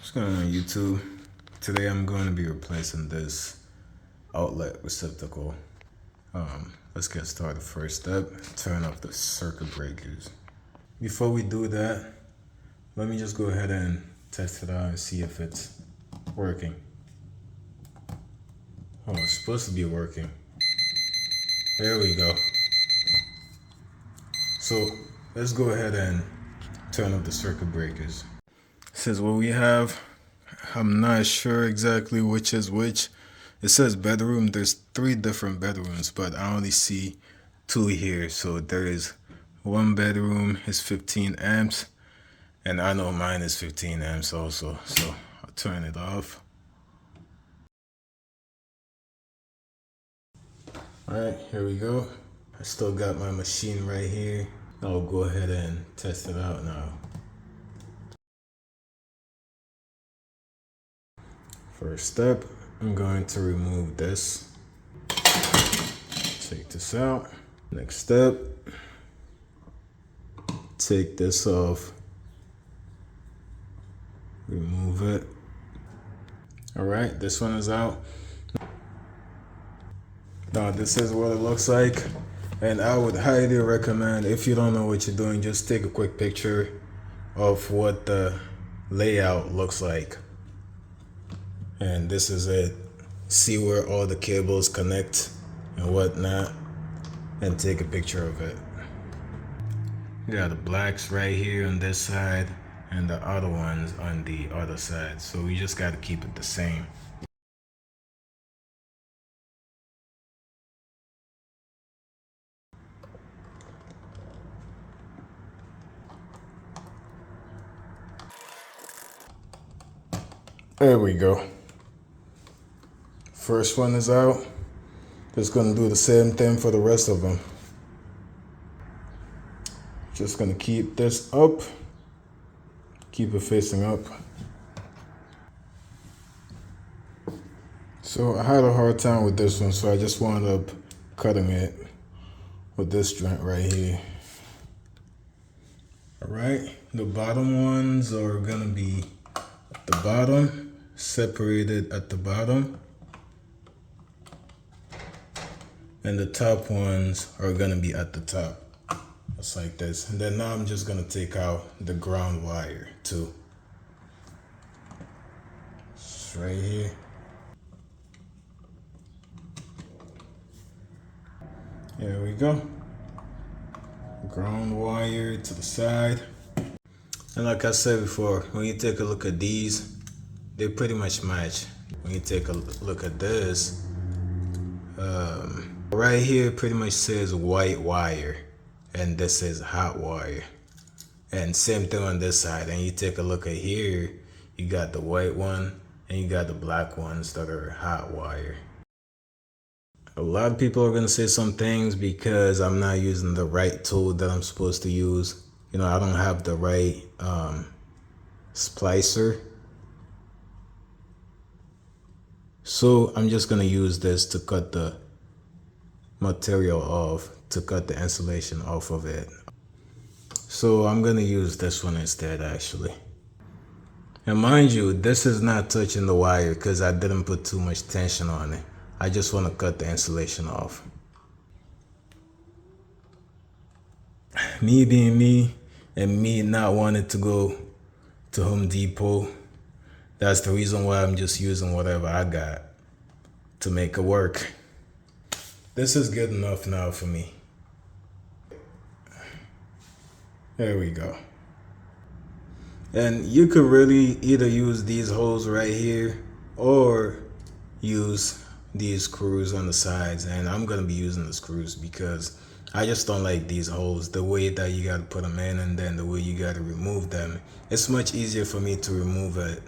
What's going on, YouTube? Today I'm going to be replacing this outlet receptacle. Let's get started. First step, turn off the circuit breakers. Before we do that, let me just go ahead and test it out and see if it's working. Oh, it's supposed to be working. There we go. So let's go ahead and turn off the circuit breakers. This is what we have. I'm not sure exactly which is which. It says bedroom. There's 3 different bedrooms, but I only see 2 here. So there is one bedroom is 15 amps, and I know mine is 15 amps also. So I'll turn it off. Alright, here we go. I still got my machine right here. I'll go ahead and test it out now. First step, I'm going to remove this. Take this out. Next step, take this off. Remove it. Alright, this one is out. Now this is what it looks like. And I would highly recommend, if you don't know what you're doing, just take a quick picture of what the layout looks like. And this is it. See where all the cables connect and whatnot, and take a picture of it. You got the blacks right here on this side and the other ones on the other side. So we just got to keep it the same. There we go. First one is out. Just gonna do the same thing for the rest of them. Just gonna keep this up. Keep it facing up. So I had a hard time with this one, so I just wound up cutting it with this joint right here. Alright, the bottom ones are gonna be at the bottom, separated at the bottom. And the top ones are gonna be at the top. Just like this. And then now I'm just gonna take out the ground wire too. It's right here. There we go. Ground wire to the side. And like I said before, when you take a look at these, they pretty much match. When you take a look at this, right here pretty much says white wire, and this is hot wire. And same thing on this side. And you take a look at here, you got the white one and you got the black ones that are hot wire. A lot of people are going to say some things because I'm not using the right tool that I'm supposed to use. You know, I don't have the right splicer. So I'm just going to use this to cut the material off, to cut the insulation off of it. So I'm going to use this one instead, actually. And mind you, this is not touching the wire because I didn't put too much tension on it. I just want to cut the insulation off. Me being me, and me not wanting to go to Home Depot, that's the reason why I'm just using whatever I got to make it work. This is good enough now for me. There we go. And you could really either use these holes right here or use these screws on the sides. And I'm going to be using the screws because I just don't like these holes. The way that you got to put them in and then the way you got to remove them. It's much easier for me to remove it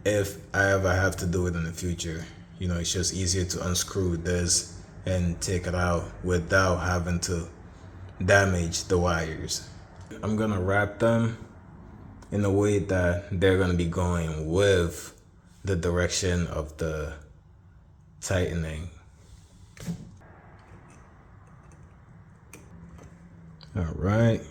if I ever have to do it in the future. You know, it's just easier to unscrew this and take it out without having to damage the wires. I'm going to wrap them in a way that they're going to be going with the direction of the tightening. All right.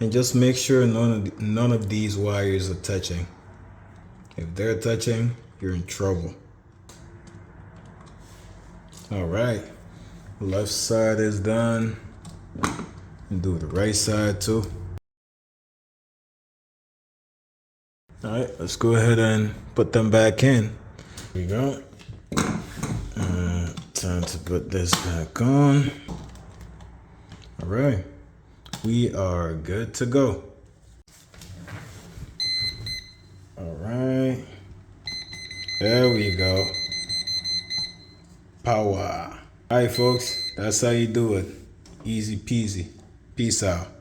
And just make sure none of these wires are touching. If they're touching, you're in trouble. All right, left side is done. And do the right side too. All right, let's go ahead and put them back in. Here we go. Time to put this back on. All right, we are good to go. All right, there we go. Power. All right, folks, that's how you do it. Easy peasy. Peace out.